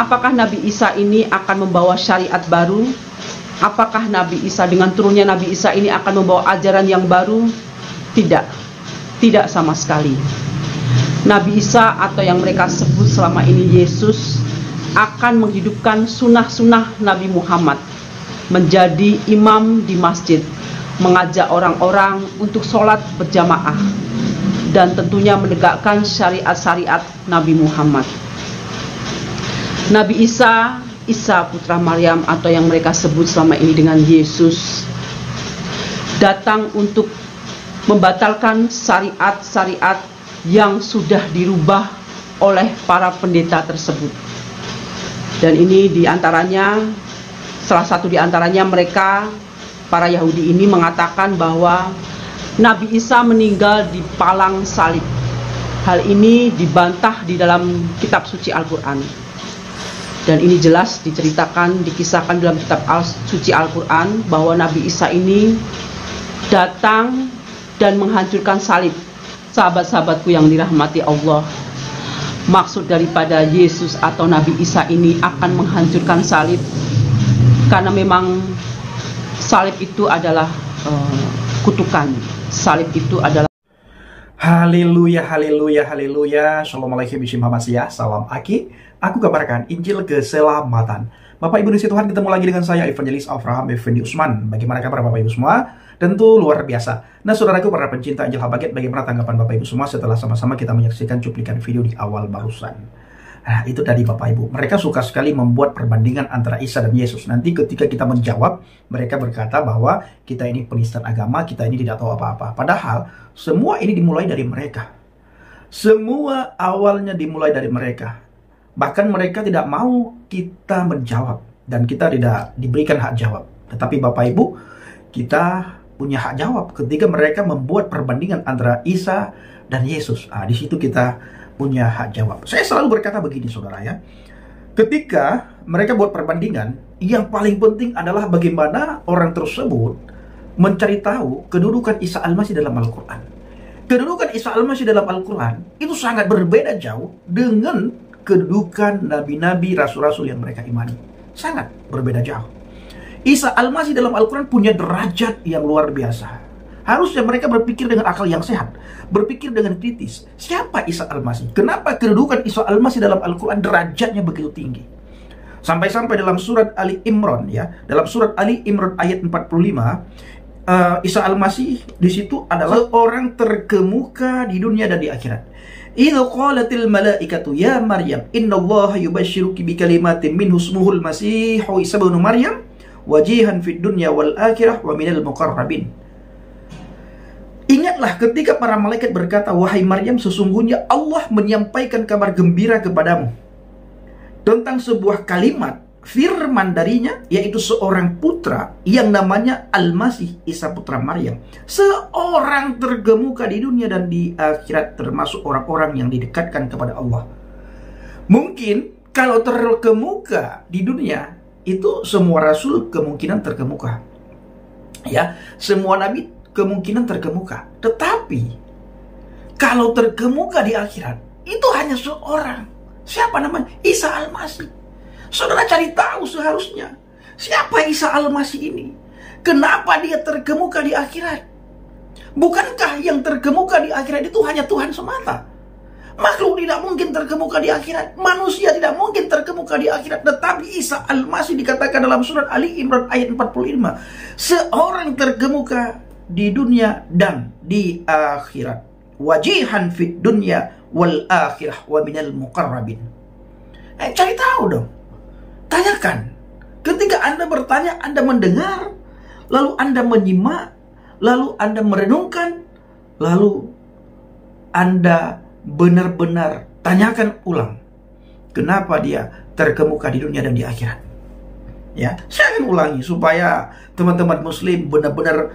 Apakah Nabi Isa ini akan membawa syariat baru? Apakah Nabi Isa dengan turunnya Nabi Isa ini akan membawa ajaran yang baru? Tidak, tidak sama sekali. Nabi Isa atau yang mereka sebut selama ini Yesus akan menghidupkan sunnah-sunnah Nabi Muhammad, menjadi imam di masjid, mengajak orang-orang untuk sholat berjamaah, dan tentunya menegakkan syariat-syariat Nabi Muhammad. Nabi Isa, Isa putra Maryam atau yang mereka sebut selama ini dengan Yesus, datang untuk membatalkan syariat-syariat yang sudah dirubah oleh para pendeta tersebut. Dan ini diantaranya, salah satu diantaranya mereka, para Yahudi ini mengatakan bahwa Nabi Isa meninggal di palang salib. Hal ini dibantah di dalam kitab suci Al-Quran. Dan ini jelas diceritakan, dikisahkan dalam kitab suci Al-Quran bahwa Nabi Isa ini datang dan menghancurkan salib. Sahabat-sahabatku yang dirahmati Allah, maksud daripada Yesus atau Nabi Isa ini akan menghancurkan salib karena memang salib itu adalah kutukan. Salib itu adalah haleluya, haleluya, haleluya. Assalamualaikum warahmatullahi wabarakatuh. Salam Aki. Aku kabarkan Injil keselamatan. Bapak Ibu di Tuhan, ketemu lagi dengan saya Evangelis Avraham Effendi Usman. Bagaimana kabar Bapak Ibu semua? Tentu luar biasa. Nah, saudaraku para pencinta Injil Habaget, bagaimana tanggapan Bapak Ibu semua setelah sama-sama kita menyaksikan cuplikan video di awal barusan? Nah, itu tadi Bapak Ibu. Mereka suka sekali membuat perbandingan antara Isa dan Yesus. Nanti ketika kita menjawab, mereka berkata bahwa kita ini penistaan agama, kita ini tidak tahu apa-apa. Padahal semua ini dimulai dari mereka. Semua awalnya dimulai dari mereka. Bahkan mereka tidak mau kita menjawab. Dan kita tidak diberikan hak jawab. Tetapi Bapak Ibu, kita punya hak jawab ketika mereka membuat perbandingan antara Isa dan Yesus. Di situ kita punya hak jawab. Saya selalu berkata begini saudara ya. Ketika mereka buat perbandingan, yang paling penting adalah bagaimana orang tersebut mencari tahu kedudukan Isa Al-Masih dalam Al-Quran. Kedudukan Isa Al-Masih dalam Al-Quran itu sangat berbeda jauh dengan kedudukan nabi-nabi, rasul-rasul yang mereka imani. Sangat berbeda jauh. Isa Al-Masih dalam Al-Quran punya derajat yang luar biasa. Harusnya mereka berpikir dengan akal yang sehat, berpikir dengan kritis. Siapa Isa Al-Masih? Kenapa kedudukan Isa Al-Masih dalam Al-Quran derajatnya begitu tinggi? Sampai-sampai dalam surat Ali Imran ya, dalam surat Ali Imran ayat 45, Isa Al-Masih di situ adalah orang terkemuka di dunia dan di akhirat. Idza qalatil malaikatu ya Maryam innallaha yubashshiruki bikalimatin minhu ismuhul Masih Isa ibnu Maryam wajihan fid dunya wal akhirah wa minal muqarrabin. Ingatlah ketika para malaikat berkata, wahai Maryam, sesungguhnya Allah menyampaikan kabar gembira kepadamu tentang sebuah kalimat firman darinya, yaitu seorang putra yang namanya Al-Masih Isa putra Maryam, seorang terkemuka di dunia dan di akhirat, termasuk orang-orang yang didekatkan kepada Allah. Mungkin kalau terkemuka di dunia itu semua rasul kemungkinan terkemuka ya, semua nabi kemungkinan terkemuka. Tetapi kalau terkemuka di akhirat itu hanya seorang. Siapa namanya? Isa Al-Masih. Saudara cari tahu seharusnya siapa Isa Al-Masih ini. Kenapa dia terkemuka di akhirat? Bukankah yang terkemuka di akhirat itu hanya Tuhan semata? Makhluk tidak mungkin terkemuka di akhirat. Manusia tidak mungkin terkemuka di akhirat. Tetapi Isa Al-Masih dikatakan dalam surat Ali Imran ayat 45, seorang terkemuka di dunia dan di akhirat. Wajihan fid dunya wal akhirah wa minal muqarrabin. Cari tahu dong. Tanyakan. Ketika Anda bertanya, Anda mendengar, lalu Anda menyimak, lalu Anda merenungkan, lalu Anda benar-benar tanyakan ulang. Kenapa dia terkemuka di dunia dan di akhirat? Ya, saya akan ulangi supaya teman-teman muslim benar-benar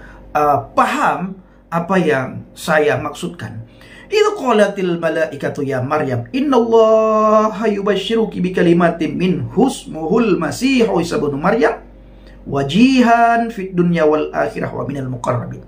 paham apa yang saya maksudkan. Idza qalatil malaikatu ya Maryam innallaha yubashshiruki bikalimatin minhu ismuhul Masih Isa ibnu Maryam wajihan fid dunya wal akhirah wa minal muqarrabin.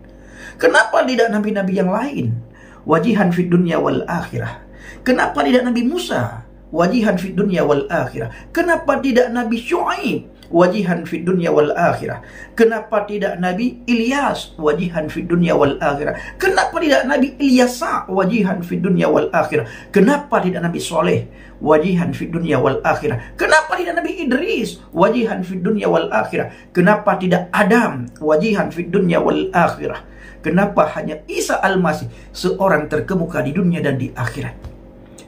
Kenapa tidak nabi-nabi yang lain? Wajihan fid dunya wal akhirah. Kenapa tidak Nabi Musa? wajihan fid dunya wal akhirah? Kenapa tidak Nabi Syuaib wajihan fid dunya wal akhirah? Kenapa tidak Nabi Ilyas wajihan fid dunya wal akhirah? Kenapa tidak Nabi Ilyasa wajihan fid dunya wal akhirah? Kenapa tidak Nabi Soleh wajihan fid dunya wal akhirah? Kenapa tidak Nabi Idris wajihan fid dunya wal akhirah? Kenapa tidak Adam wajihan fid dunya wal akhirah? Kenapa hanya Isa Al-Masih, seorang terkemuka di dunia dan di akhirat?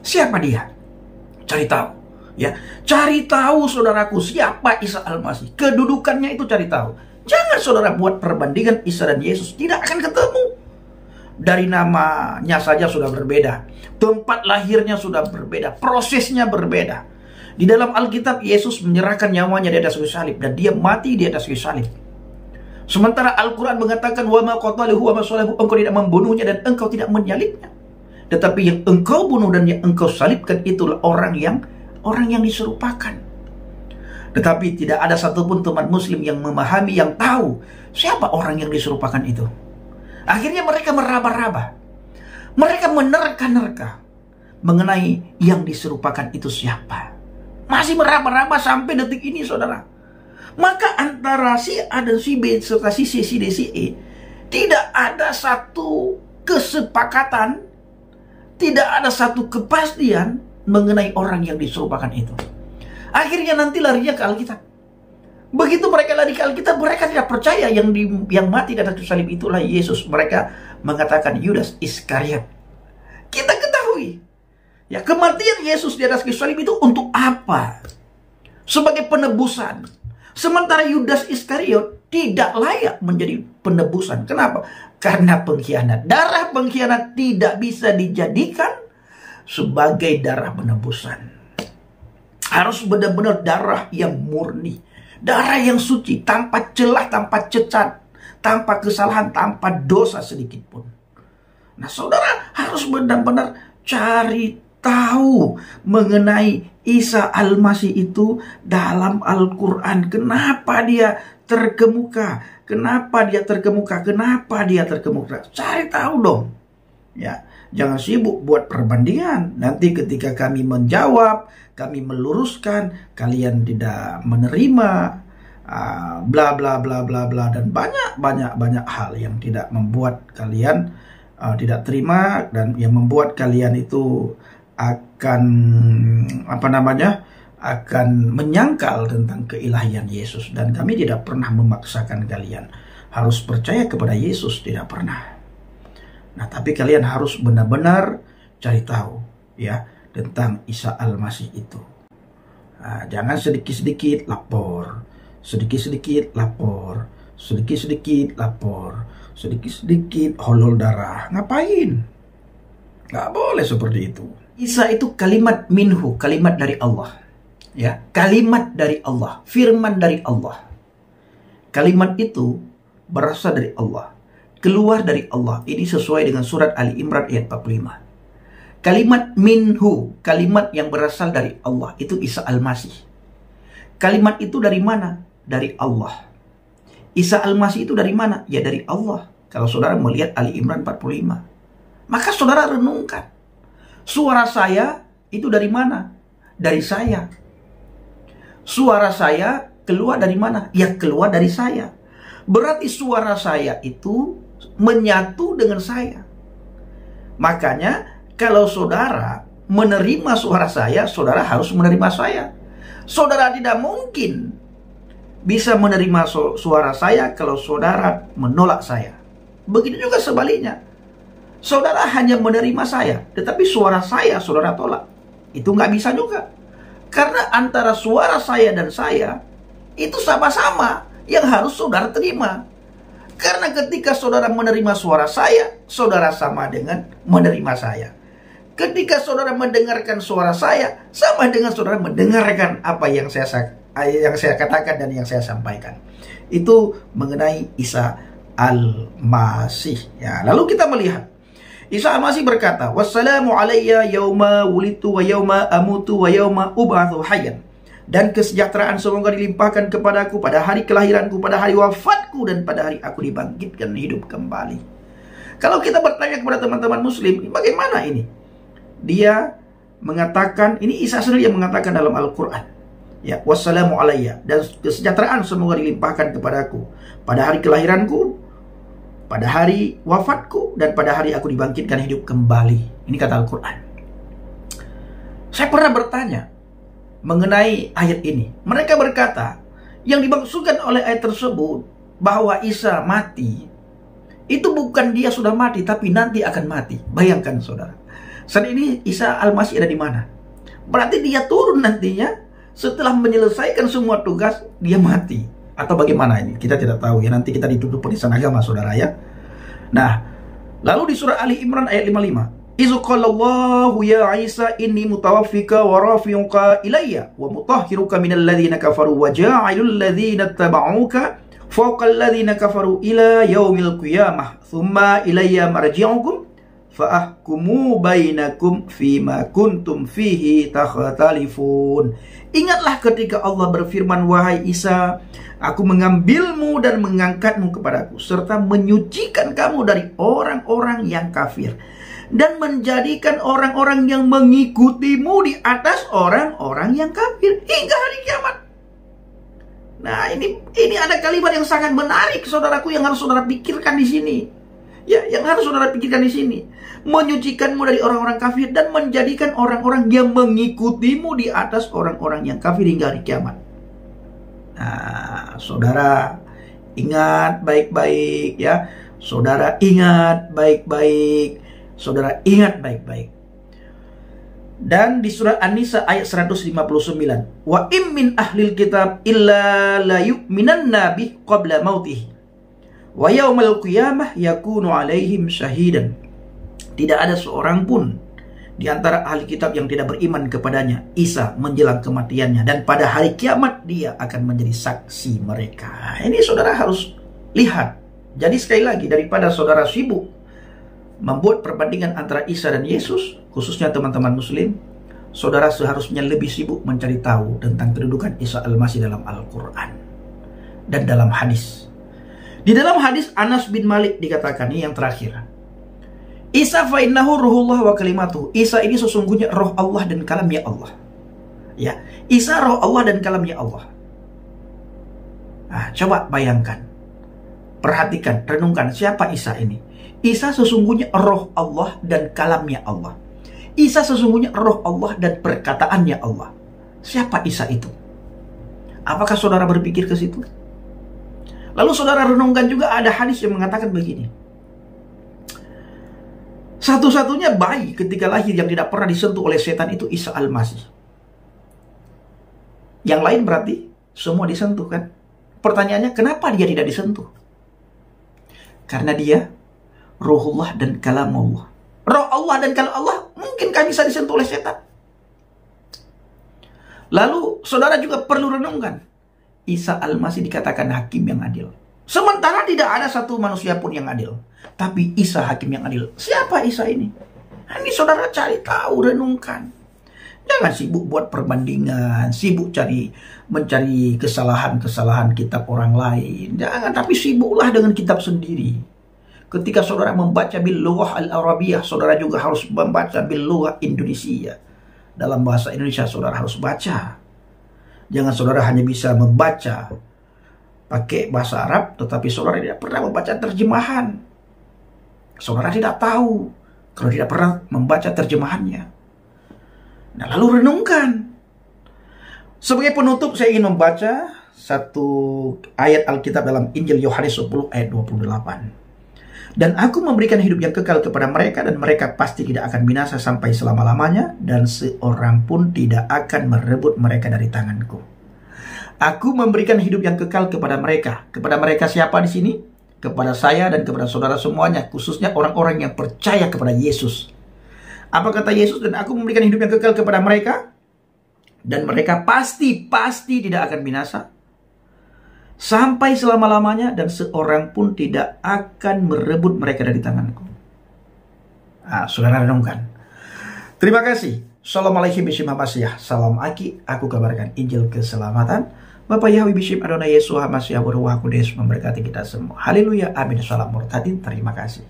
Siapa dia? Cari tahu. Ya, cari tahu saudaraku, siapa Isa Al-Masih. Kedudukannya itu cari tahu. Jangan saudara buat perbandingan Isa dan Yesus, tidak akan ketemu. Dari namanya saja sudah berbeda, tempat lahirnya sudah berbeda, prosesnya berbeda. Di dalam Alkitab, Yesus menyerahkan nyawanya di atas kayu salib dan dia mati di atas kayu salib. Sementara Al-Quran mengatakan, wa ma qataluhu wa ma salabuhu, engkau tidak membunuhnya dan engkau tidak menyalibnya. Tetapi yang engkau bunuh dan yang engkau salibkan itulah orang yang diserupakan. Tetapi tidak ada satupun teman muslim yang memahami, yang tahu siapa orang yang diserupakan itu. Akhirnya mereka meraba-raba, mereka menerka-nerka mengenai yang diserupakan itu siapa. Masih meraba-raba sampai detik ini, saudara. Maka antara si A dan si B serta si C, si D, si E, tidak ada satu kesepakatan, tidak ada satu kepastian mengenai orang yang diserupakan itu. Akhirnya nanti larinya ke Alkitab. Begitu mereka lari ke Alkitab, mereka tidak percaya yang mati di atas salib itulah Yesus. Mereka mengatakan Yudas Iskariot. Kita ketahui, ya, kematian Yesus di atas salib itu untuk apa? Sebagai penebusan. Sementara Yudas Iskariot tidak layak menjadi penebusan. Kenapa? Karena pengkhianat. Darah pengkhianat tidak bisa dijadikan sebagai darah penebusan. Harus benar-benar darah yang murni, darah yang suci, tanpa celah, tanpa cacat, tanpa kesalahan, tanpa dosa sedikit pun. Nah, saudara harus benar-benar cari tahu mengenai Isa Al-Masih itu dalam Al-Quran. Kenapa dia terkemuka? Kenapa dia terkemuka? Kenapa dia terkemuka? Cari tahu dong. Ya, jangan sibuk buat perbandingan. Nanti ketika kami menjawab, kami meluruskan, kalian tidak menerima, bla bla bla bla bla, dan banyak hal yang tidak membuat kalian tidak terima dan yang membuat kalian itu akan akan menyangkal tentang keilahian Yesus. Dan kami tidak pernah memaksakan kalian harus percaya kepada Yesus, tidak pernah. Nah, tapi kalian harus benar-benar cari tahu, ya, tentang Isa Al-Masih itu. Nah, jangan sedikit-sedikit lapor, sedikit-sedikit lapor, sedikit-sedikit lapor, sedikit-sedikit holol darah. Ngapain? Nggak boleh seperti itu. Isa itu kalimat minhu, kalimat dari Allah. Ya, kalimat dari Allah, firman dari Allah. Kalimat itu berasal dari Allah, keluar dari Allah. Ini sesuai dengan surat Ali Imran ayat 45. Kalimat minhu, kalimat yang berasal dari Allah, itu Isa Al-Masih. Kalimat itu dari mana? Dari Allah. Isa Al-Masih itu dari mana? Ya, dari Allah. Kalau saudara melihat Ali Imran 45, maka saudara renungkan. Suara saya itu dari mana? Dari saya. Suara saya keluar dari mana? Ya, keluar dari saya. Berarti suara saya itu menyatu dengan saya. Makanya kalau saudara menerima suara saya, saudara harus menerima saya. Saudara tidak mungkin bisa menerima suara saya kalau saudara menolak saya. Begitu juga sebaliknya. Saudara hanya menerima saya, tetapi suara saya saudara tolak. Itu nggak bisa juga. Karena antara suara saya dan saya itu sama-sama yang harus saudara terima. Karena ketika saudara menerima suara saya, saudara sama dengan menerima saya. Ketika saudara mendengarkan suara saya, sama dengan saudara mendengarkan apa yang saya katakan dan yang saya sampaikan. Itu mengenai Isa Al-Masih. Ya, lalu kita melihat Isa Al-Masih berkata, "Wassalamu alayya yauma wulidtu wa yauma amutu wa yauma ub'atsu hayyan." Dan kesejahteraan semoga dilimpahkan kepadaku pada hari kelahiranku, pada hari wafatku, dan pada hari aku dibangkitkan hidup kembali. Kalau kita bertanya kepada teman-teman muslim, bagaimana ini? Dia mengatakan, ini Isa sendiri yang mengatakan dalam Al-Quran, ya, wassalamu alayya, dan kesejahteraan semoga dilimpahkan kepadaku pada hari kelahiranku, pada hari wafatku, dan pada hari aku dibangkitkan hidup kembali. Ini kata Al-Quran. Saya pernah bertanya mengenai ayat ini. Mereka berkata, yang dimaksudkan oleh ayat tersebut bahwa Isa mati, itu bukan dia sudah mati, tapi nanti akan mati. Bayangkan saudara, saat ini Isa Al-Masih ada di mana? Berarti dia turun nantinya setelah menyelesaikan semua tugas, dia mati. Atau bagaimana ini? Kita tidak tahu ya, nanti kita dituduh penistaan agama saudara ya. Nah, lalu di surah Ali Imran ayat 55, Izu qallallahu ya Isa inni mutawaffika wa rafi'uka ilayya wa mutahhiruka minal ladzina kafaru wa ja'ilul ladzina tabauka fawqal ladzina kafaru ila yaumil qiyamah thumma ilayya marji'ukum fa ahkumu bainakum fima kuntum fihi takhtalifun. Ingatlah ketika Allah berfirman, wahai Isa, aku mengambilmu dan mengangkatmu kepadaku serta menyucikan kamu dari orang-orang yang kafir dan menjadikan orang-orang yang mengikutimu di atas orang-orang yang kafir hingga hari kiamat. Nah, ini ada kalimat yang sangat menarik saudaraku, yang harus saudara pikirkan di sini. Ya, yang harus saudara pikirkan di sini. Menyucikanmu dari orang-orang kafir dan menjadikan orang-orang yang mengikutimu di atas orang-orang yang kafir hingga hari kiamat. Nah, saudara ingat baik-baik ya. Saudara ingat baik-baik. Saudara ingat baik-baik. Dan di surah An-Nisa ayat 159, wa im min ahlil kitab illa la yu'minanna bih qabla mautih wa yaumal qiyamah yakunu alaihim syahidan. Tidak ada seorang pun di antara ahli kitab yang tidak beriman kepadanya Isa menjelang kematiannya, dan pada hari kiamat dia akan menjadi saksi mereka. Ini saudara harus lihat. Jadi sekali lagi, daripada saudara sibuk membuat perbandingan antara Isa dan Yesus, khususnya teman-teman muslim, saudara seharusnya lebih sibuk mencari tahu tentang kedudukan Isa Al-Masih dalam Al-Quran dan dalam hadis. Di dalam hadis Anas bin Malik dikatakan, ini yang terakhir, Isa fa innahu ruhullah wa kalimatuh. Isa ini sesungguhnya roh Allah dan kalamnya Allah. Ya, Isa roh Allah dan kalamnya Allah. Nah, coba bayangkan, perhatikan, renungkan, siapa Isa ini? Isa sesungguhnya roh Allah dan kalamnya Allah. Isa sesungguhnya roh Allah dan perkataannya Allah. Siapa Isa itu? Apakah saudara berpikir ke situ? Lalu saudara renungkan juga, ada hadis yang mengatakan begini, satu-satunya bayi ketika lahir yang tidak pernah disentuh oleh setan itu Isa Al-Masih. Yang lain berarti semua disentuh kan? Pertanyaannya, kenapa dia tidak disentuh? Karena dia Ruhullah dan kalamullah. Roh Allah dan kalam Allah mungkinkah bisa disentuh oleh setan? Lalu saudara juga perlu renungkan, Isa Al-Masih dikatakan hakim yang adil. Sementara tidak ada satu manusia pun yang adil, tapi Isa hakim yang adil. Siapa Isa ini? Nah, ini saudara cari tahu, renungkan. Jangan sibuk buat perbandingan, sibuk mencari kesalahan-kesalahan kitab orang lain. Jangan, tapi sibuklah dengan kitab sendiri. Ketika saudara membaca bil lughah al-arabiyah, saudara juga harus membaca bil lughah Indonesia. Dalam bahasa Indonesia saudara harus baca. Jangan saudara hanya bisa membaca pakai bahasa Arab, tetapi saudara tidak pernah membaca terjemahan. Saudara tidak tahu kalau tidak pernah membaca terjemahannya. Nah, lalu renungkan. Sebagai penutup, saya ingin membaca satu ayat Alkitab dalam Injil Yohanes 10 ayat 28. Dan aku memberikan hidup yang kekal kepada mereka, dan mereka pasti tidak akan binasa sampai selama-lamanya, dan seorang pun tidak akan merebut mereka dari tanganku. Aku memberikan hidup yang kekal kepada mereka. Kepada mereka siapa di sini? Kepada saya dan kepada saudara semuanya, khususnya orang-orang yang percaya kepada Yesus. Apa kata Yesus? Dan aku memberikan hidup yang kekal kepada mereka, dan mereka pasti tidak akan binasa sampai selama-lamanya, dan seorang pun tidak akan merebut mereka dari tanganku. Nah, saudara renungkan. Terima kasih. Assalamualaikum warahmatullahi wabarakatuh. Salam Aki, aku kabarkan Injil keselamatan. Bapak Yahweh Bishim Adonai Yesus HaMashiach Baruch Hu Kodes memberkati kita semua. Haleluya, amin, salam murtadin. Terima kasih.